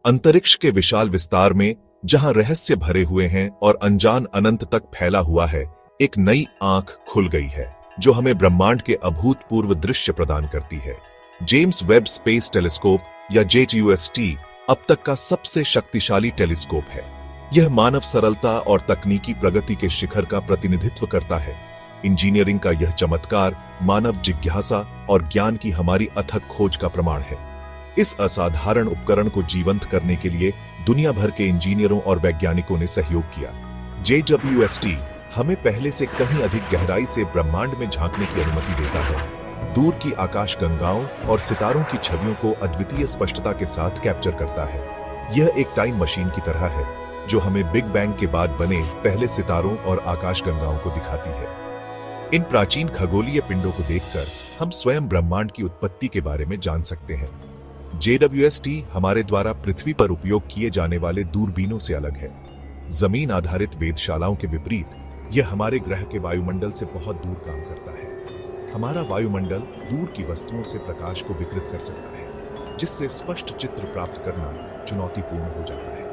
अंतरिक्ष के विशाल विस्तार में, जहां रहस्य भरे हुए हैं और अनजान अनंत तक फैला हुआ है, एक नई आंख खुल गई है जो हमें ब्रह्मांड के अभूतपूर्व दृश्य प्रदान करती है। जेम्स वेब स्पेस टेलीस्कोप या JWST अब तक का सबसे शक्तिशाली टेलीस्कोप है। यह मानव सरलता और तकनीकी प्रगति के शिखर का प्रतिनिधित्व करता है। इंजीनियरिंग का यह चमत्कार मानव जिज्ञासा और ज्ञान की हमारी अथक खोज का प्रमाण है। इस असाधारण उपकरण को जीवंत करने के लिए दुनिया भर के इंजीनियरों और वैज्ञानिकों ने सहयोग किया। JWST हमें पहले से कहीं अधिक गहराई से ब्रह्मांड में झांकने की अनुमति देता है। दूर की आकाशगंगाओं और सितारों की छवियों को अद्वितीय स्पष्टता के साथ कैप्चर करता है। यह एक टाइम मशीन की तरह है जो हमें बिग बैंग के बाद बने पहले सितारों और आकाशगंगाओं को दिखाती है। इन प्राचीन खगोलीय पिंडों को देखकर हम स्वयं ब्रह्मांड की उत्पत्ति के बारे में जान सकते हैं। JWST हमारे द्वारा पृथ्वी पर उपयोग किए जाने वाले दूरबीनों से अलग है। जमीन आधारित वेधशालाओं के विपरीत यह हमारे ग्रह के वायुमंडल से बहुत दूर काम करता है। हमारा वायुमंडल दूर की वस्तुओं से प्रकाश को विकृत कर सकता है, जिससे स्पष्ट चित्र प्राप्त करना चुनौतीपूर्ण हो जाता है।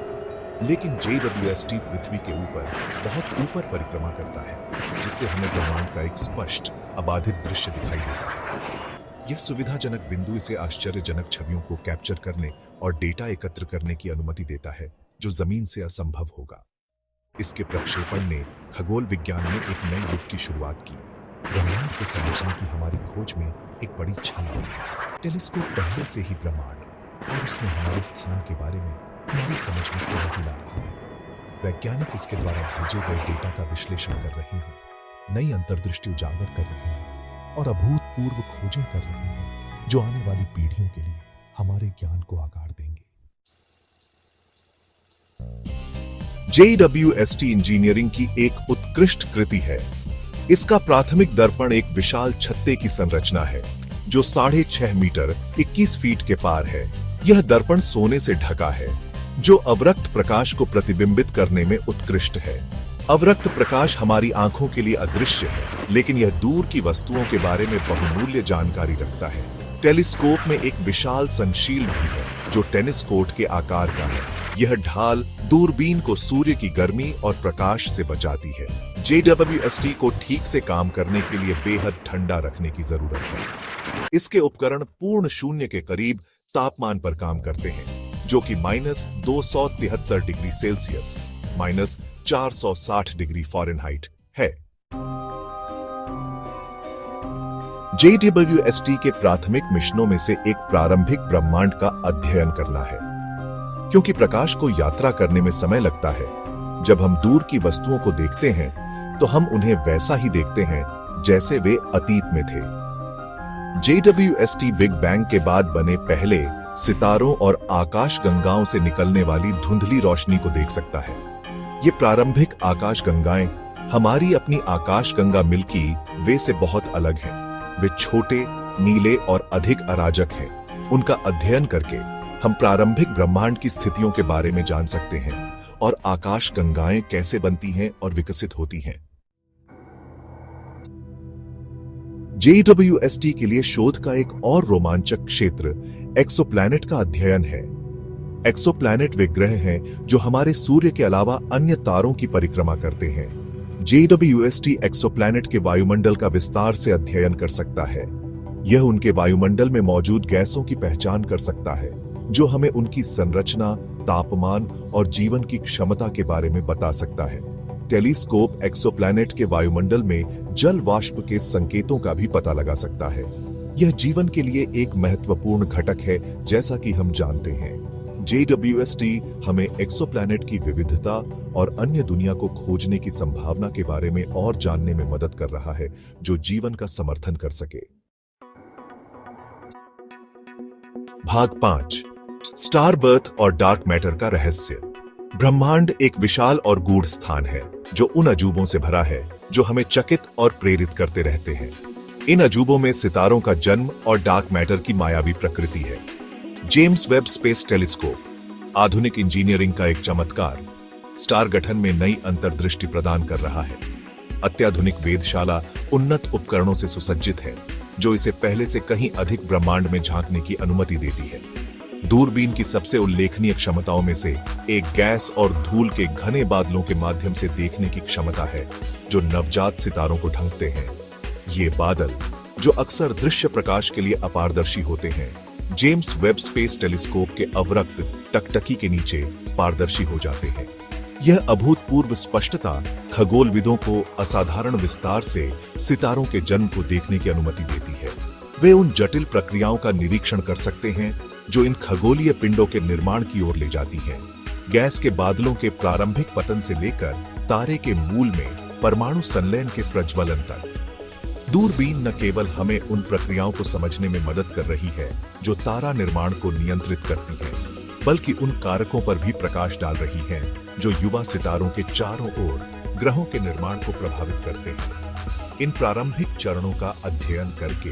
लेकिन JWST पृथ्वी के ऊपर बहुत ऊपर परिक्रमा करता है, जिससे हमें ब्रह्मांड का एक स्पष्ट अबाधित दृश्य दिखाई देता है। यह सुविधाजनक बिंदु इसे आश्चर्यजनक छवियों को कैप्चर करने और डेटा एकत्र करने की अनुमति देता है, जो जमीन से असंभव होगा। इसके प्रक्षेपण ने खगोल विज्ञान में एक नए युग की शुरुआत की। ब्रह्मांड को समझने की हमारी खोज में एक बड़ी छाल आई। टेलीस्कोप पहले से ही ब्रह्मांड और उसमें हमारे स्थान के बारे में हमारी समझ में क्रांति ला रहा है। वैज्ञानिक इसके द्वारा भेजे गए डेटा का विश्लेषण कर रहे हैं, नई अंतर्दृष्टि उजागर कर रहे हैं और अभूतपूर्व खोजें कर रहे हैं, जो आने वाली पीढ़ियों के लिए हमारे ज्ञान को आकार देंगे। JWST इंजीनियरिंग की एक उत्कृष्ट कृति है। इसका प्राथमिक दर्पण एक विशाल छत्ते की संरचना है, जो 6.5 मीटर 21 फीट के पार है। यह दर्पण सोने से ढका है, जो अवरक्त प्रकाश को प्रतिबिंबित करने में उत्कृष्ट है। अवरक्त प्रकाश हमारी आंखों के लिए अदृश्य है, लेकिन यह दूर की वस्तुओं के बारे में बहुमूल्य जानकारी रखता है। टेलीस्कोप में एक विशाल संशील भी है, जो टेनिस कोर्ट के आकार का है। यह ढाल दूरबीन को सूर्य की गर्मी और प्रकाश से बचाती है। JWST को ठीक से काम करने के लिए बेहद ठंडा रखने की जरूरत है। इसके उपकरण पूर्ण शून्य के करीब तापमान पर काम करते हैं, जो कि -273 डिग्री सेल्सियस -460 डिग्री फ़ारेनहाइट है। JWST के प्राथमिक मिशनों में से एक प्रारंभिक ब्रह्मांड का अध्ययन करना है। क्योंकि प्रकाश को यात्रा करने में समय लगता है, जब हम दूर की वस्तुओं को देखते हैं तो हम उन्हें वैसा ही देखते हैं जैसे वे अतीत में थे। JWST बिग बैंग के बाद बने पहले सितारों और आकाशगंगाओं से निकलने वाली धुंधली रोशनी को देख सकता है। ये प्रारंभिक आकाशगंगाएं हमारी अपनी आकाशगंगा मिल्की वे से बहुत अलग हैं। वे छोटे, नीले और अधिक अराजक हैं। उनका अध्ययन करके हम प्रारंभिक ब्रह्मांड की स्थितियों के बारे में जान सकते हैं और आकाशगंगाएं कैसे बनती हैं और विकसित होती हैं। JWST के लिए शोध का एक और रोमांचक क्षेत्र एक्सोप्लैनेट का अध्ययन है। एक्सोप्लैनेट वे ग्रह हैं जो हमारे सूर्य के अलावा अन्य तारों की परिक्रमा करते हैं। JWST एक्सोप्लैनेट के वायुमंडल का विस्तार से अध्ययन कर सकता है। यह उनके वायुमंडल में मौजूद गैसों की पहचान कर सकता है, जो हमें उनकी संरचना, तापमान और जीवन की क्षमता के बारे में बता सकता है। टेलीस्कोप एक्सोप्लैनेट के वायुमंडल में जल वाष्प के संकेतों का भी पता लगा सकता है। यह जीवन के लिए एक महत्वपूर्ण घटक है, जैसा कि हम जानते हैं। JWST हमें एक्सोप्लैनेट की विविधता और अन्य दुनिया को खोजने की संभावना के बारे में और जानने में मदद कर रहा है, जो जीवन का समर्थन कर सके। भाग 5, स्टार बर्थ और डार्क मैटर का रहस्य। ब्रह्मांड एक विशाल और गूढ़ स्थान है, जो उन अजूबों से भरा है जो हमें चकित और प्रेरित करते रहते हैं। इन अजूबों में सितारों का जन्म और डार्क मैटर की मायावी प्रकृति है। जेम्स वेब स्पेस टेलीस्कोप, आधुनिक इंजीनियरिंग का एक चमत्कार, स्टार गठन में नई अंतर्दृष्टि प्रदान कर रहा है। अत्याधुनिक वेधशाला उन्नत उपकरणों से सुसज्जित है, जो इसे पहले से कहीं अधिक ब्रह्मांड में झांकने की अनुमति देती है। दूरबीन की सबसे उल्लेखनीय क्षमताओं में से एक गैस और धूल के घने बादलों के माध्यम से देखने की क्षमता है, जो नवजात सितारों को ढंकते हैं। ये बादल, जो अक्सर दृश्य प्रकाश के लिए अपारदर्शी होते हैं, जेम्स वेब स्पेस टेलीस्कोप के अवरक्त टकटकी के नीचे पारदर्शी हो जाते हैं। यह अभूतपूर्व स्पष्टता खगोलविदों को असाधारण विस्तार से सितारों के जन्म को देखने की अनुमति देती है। वे उन जटिल प्रक्रियाओं का निरीक्षण कर सकते हैं जो इन खगोलीय पिंडों के निर्माण की ओर ले जाती हैं। गैस के बादलों के प्रारंभिक पतन से लेकर तारे के मूल में परमाणु संलयन के प्रज्वलन तक। दूरबीन न केवल हमें उन प्रक्रियाओं को समझने में मदद कर रही है जो तारा निर्माण को नियंत्रित करती हैं, बल्कि उन कारकों पर भी प्रकाश डाल रही है जो युवा सितारों के चारों ओर ग्रहों के निर्माण को प्रभावित करते हैं। इन प्रारंभिक चरणों का अध्ययन करके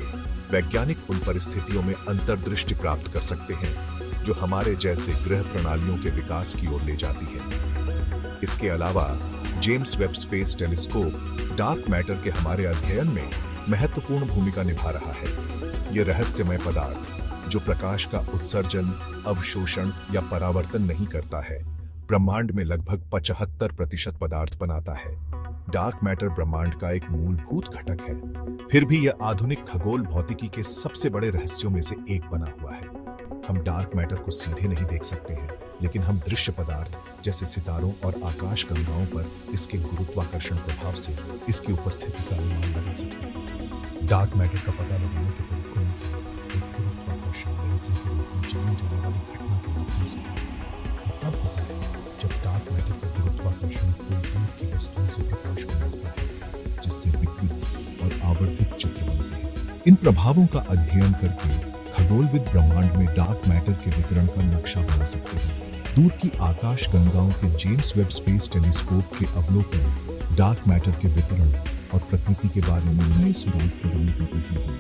वैज्ञानिक उन परिस्थितियों में अंतर्दृष्टि प्राप्त कर सकते हैं जो हमारे जैसे ग्रह प्रणालियों के विकास की ओर ले जाती है। इसके अलावा James Webb space telescope dark matter के हमारे अध्ययन में महत्वपूर्ण भूमिका निभा रहा है। यह रहस्यमय पदार्थ जो प्रकाश का उत्सर्जन, अवशोषण या परावर्तन नहीं करता है, ब्रह्मांड में लगभग 75% पदार्थ बनाता है। डार्क मैटर ब्रह्मांड का एक मूलभूत घटक है, फिर भी यह आधुनिक खगोल भौतिकी के सबसे बड़े रहस्यों में से एक बना हुआ है। हम डार्क मैटर को सीधे नहीं देख सकते हैं, लेकिन हम दृश्य पदार्थ जैसे सितारों और आकाश गंगाओं पर इसके गुरुत्वाकर्षण प्रभाव से इसकी उपस्थिति का अनुमान लगा सकते हैं। डार्क मैटर का पता लगाने के तरीकों में से एक गुरुत्वाकर्षण लेंसिंग के रूप में जानी जाने वाली घटना के माध्यम से यह तब होता है जब डार्क मैटर का गुरुत्वाकर्षण कोई दूर की वस्तुओं से प्रकाश को मिलता है, जिससे विकृत और आवर्तित चित्र बनते हैं। इन प्रभावों का अध्ययन करके खगोलविद ब्रह्मांड में डार्क मैटर के वितरण पर नक्शा बना सकते हैं। दूर की आकाश गंगाओं के जेम्स वेब स्पेस टेलीस्कोप के अवलोकन डार्क मैटर के वितरण और प्रकृति के बारे में नए सुराग प्रदान कर रहे हैं।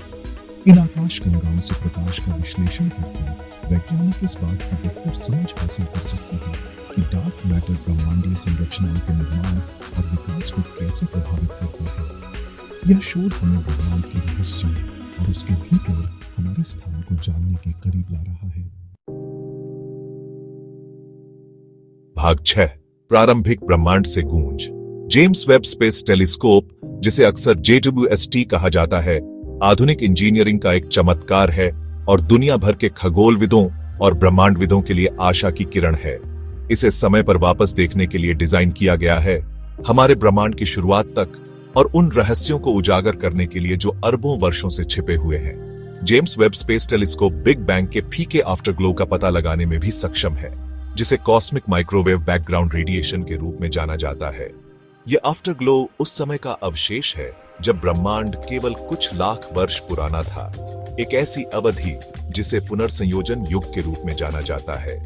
इन आकाश गंगाओं से प्रकाश का विश्लेषण करके वैज्ञानिक इस बात की बेहतर समझ हासिल कर सकते हैं कि डार्क मैटर ब्रह्मांडीय संरचनाओं के निर्माण और विकास को कैसे प्रभावित करता है। यह शोध हमें ब्रह्मांड के रहस्यों और उसके भीतर हमारे स्थान को जानने के करीब ला रहा है। भाग 6, प्रारंभिक ब्रह्मांड से गूंज। जेम्स वेब स्पेस टेलीस्कोप, जिसे अक्सर JWST कहा जाता है, आधुनिक इंजीनियरिंग का एक चमत्कार है और दुनिया भर के खगोलविदों और ब्रह्मांडविदों के लिए आशा की किरण है। इसे समय पर वापस देखने के लिए डिजाइन किया गया है, हमारे ब्रह्मांड की शुरुआत तक और उन रहस्यों को उजागर करने के लिए जो अरबों वर्षों से छिपे हुए हैं। James Webb space telescope big bang के फीके आफ्टरग्लो का पता लगाने में भी सक्षम है, जिसे कॉस्मिक माइक्रोवेव बैकग्राउंड रेडिएशन के रूप में जाना जाता है। यह आफ्टरग्लो उस समय का अवशेष है जब ब्रह्मांड केवल कुछ लाख वर्ष पुराना था, एक ऐसी अवधि जिसे पुनर्संयोजन युग के रूप में जाना जाता है।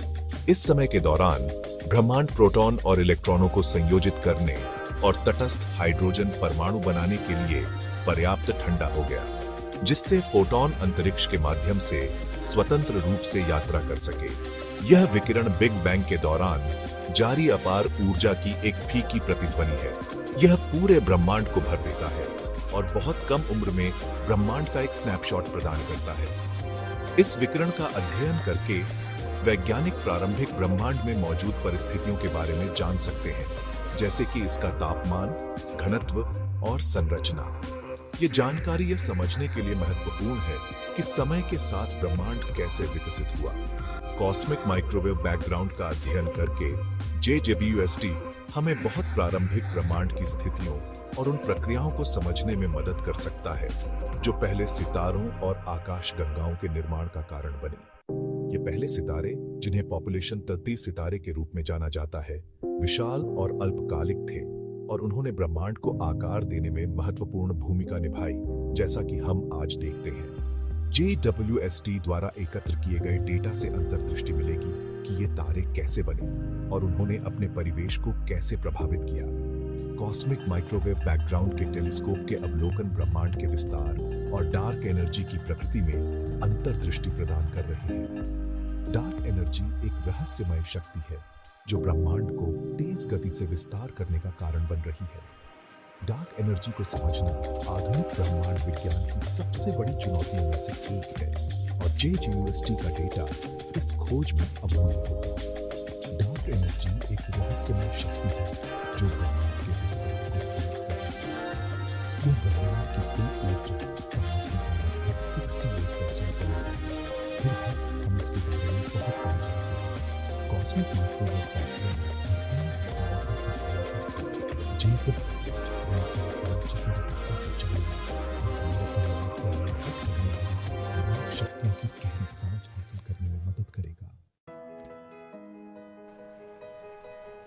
इस समय के दौरान ब्रह्मांड प्रोटॉन और इलेक्ट्रॉनों को संयोजित करने और तटस्थ हाइड्रोजन परमाणु बनाने के लिए पर्याप्त ठंडा हो गया, जिससे फोटॉन अंतरिक्ष के माध्यम से स्वतंत्र रूप से यात्रा कर सके। यह विकिरण बिग बैंग के दौरान जारी अपार ऊर्जा की एक फीकी प्रतिध्वनि है। यह पूरे ब्रह्मांड को भर देता है और बहुत कम उम्र में ब्रह्मांड का एक स्नैपशॉट प्रदान करता है। इस विकिरण का अध्ययन करके वैज्ञानिक प्रारंभिक ब्रह्मांड में मौजूद परिस्थितियों के बारे में जान सकते हैं, जैसे कि इसका तापमान, घनत्व और संरचना। ये जानकारी यह समझने के लिए महत्वपूर्ण है कि समय के साथ ब्रह्मांड कैसे विकसित हुआ। कॉस्मिक माइक्रोवेव बैकग्राउंड का अध्ययन करके JWST हमें बहुत प्रारंभिक ब्रह्मांड की स्थितियों और उन प्रक्रियाओं को समझने में मदद कर सकता है जो पहले सितारों और आकाश गंगाओं के निर्माण का कारण बने। ये पहले सितारे, जिन्हें पॉपुलेशन 33 सितारे के रूप में जाना जाता है, विशाल और अल्पकालिक थे और उन्होंने ब्रह्मांड को आकार देने में महत्वपूर्ण भूमिका निभाई, जैसा कि हम आज देखते हैं। JWST द्वारा एकत्र किए गए डेटा से अंतर्दृष्टि मिलेगी कि ये तारे कैसे बने और उन्होंने अपने परिवेश को कैसे प्रभावित किया। कॉस्मिक माइक्रोवेव बैकग्राउंड के टेलीस्कोप के अवलोकन ब्रह्मांड के विस्तार और डार्क एनर्जी की प्रकृति में अंतर्दृष्टि प्रदान कर रहे हैं। डार्क एनर्जी एक रहस्यमय शक्ति है जो ब्रह्मांड को तेज गति से विस्तार करने का कारण बन रही है। डार्क एनर्जी को समझना आधुनिक ब्रह्मांड विज्ञान की सबसे बड़ी चुनौतियों में से एक है और JWST का डेटा इस खोज में अमूल्य होगा। डार्क एनर्जी एक रहस्यमय शक्ति है जो ब्रह्मांड के विस्तार को तेज कर रही है। यह ब्रह्मांड की कुल ऊर्जा समाप्ति का लगभग 68% है। फिर भी हम इसके बारे में बहुत कम जानते हैं। कॉस्मिक माइक्रोवेव पैटर्न में शक्तियों की गहरी समझ हासिल करने में मदद करेगा।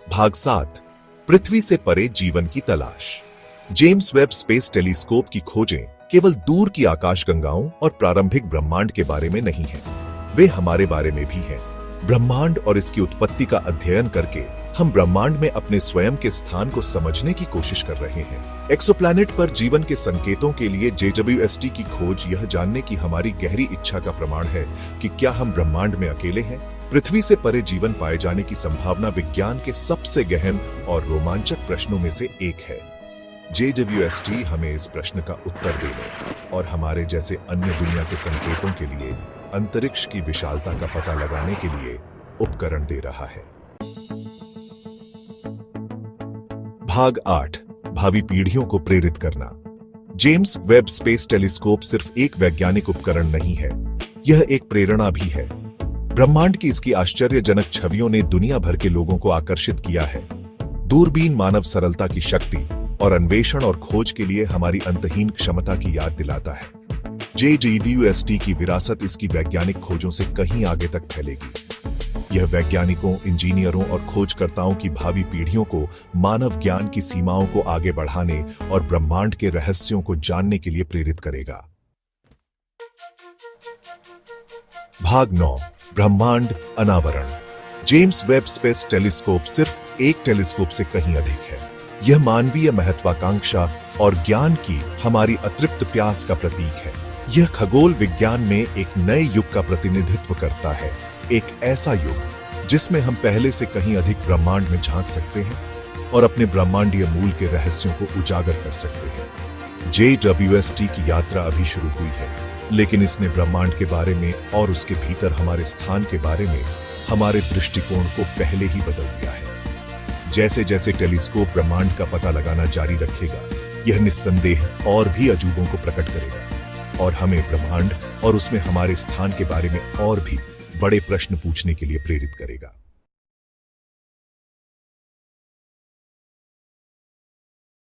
भाग 7 पृथ्वी से परे जीवन की तलाश। जेम्स वेब स्पेस टेलीस्कोप की खोजें केवल दूर की आकाशगंगाओं और प्रारंभिक ब्रह्मांड के बारे में नहीं हैं, वे हमारे बारे में भी हैं। ब्रह्मांड और इसकी उत्पत्ति का अध्ययन करके हम ब्रह्मांड में अपने स्वयं के स्थान को समझने की कोशिश कर रहे हैं। एक्सोप्लैनेट पर जीवन के संकेतों के लिए JWST की खोज यह जानने की हमारी गहरी इच्छा का प्रमाण है कि क्या हम ब्रह्मांड में अकेले हैं। पृथ्वी से परे जीवन पाए जाने की संभावना विज्ञान के सबसे गहन और रोमांचक प्रश्नों में से एक है। JWST हमें इस प्रश्न का उत्तर देने और हमारे जैसे अन्य दुनिया के संकेतों के लिए अंतरिक्ष की विशालता का पता लगाने के लिए उपकरण दे रहा है। भाग 8 भावी पीढ़ियों को प्रेरित करना। जेम्स वेब स्पेस टेलीस्कोप सिर्फ एक वैज्ञानिक उपकरण नहीं है, यह एक प्रेरणा भी है। ब्रह्मांड की इसकी आश्चर्यजनक छवियों ने दुनिया भर के लोगों को आकर्षित किया है। दूरबीन मानव सरलता की शक्ति और अन्वेषण और खोज के लिए हमारी अंतहीन क्षमता की याद दिलाता है। JWST की विरासत इसकी वैज्ञानिक खोजों से कहीं आगे तक फैलेगी। यह वैज्ञानिकों, इंजीनियरों और खोजकर्ताओं की भावी पीढ़ियों को मानव ज्ञान की सीमाओं को आगे बढ़ाने और ब्रह्मांड के रहस्यों को जानने के लिए प्रेरित करेगा। भाग 9 ब्रह्मांड अनावरण। जेम्स वेब स्पेस टेलीस्कोप सिर्फ एक टेलीस्कोप से कहीं अधिक है। यह मानवीय महत्वाकांक्षा और ज्ञान की हमारी अतृप्त प्यास का प्रतीक है। यह खगोल विज्ञान में एक नए युग का प्रतिनिधित्व करता है, एक ऐसा युग जिसमें हम पहले से कहीं अधिक ब्रह्मांड में झांक सकते हैं और अपने ब्रह्मांडीय मूल के रहस्यों को उजागर कर सकते हैं। JWST की यात्रा अभी शुरू हुई है, लेकिन इसने ब्रह्मांड के बारे में और उसके भीतर हमारे स्थान के बारे में हमारे दृष्टिकोण को पहले ही बदल दिया है। जैसे जैसे टेलीस्कोप ब्रह्मांड का पता लगाना जारी रखेगा, यह निस्संदेह और भी अजूबों को प्रकट करेगा और हमें ब्रह्मांड और उसमें हमारे स्थान के बारे में और भी बड़े प्रश्न पूछने के लिए प्रेरित करेगा।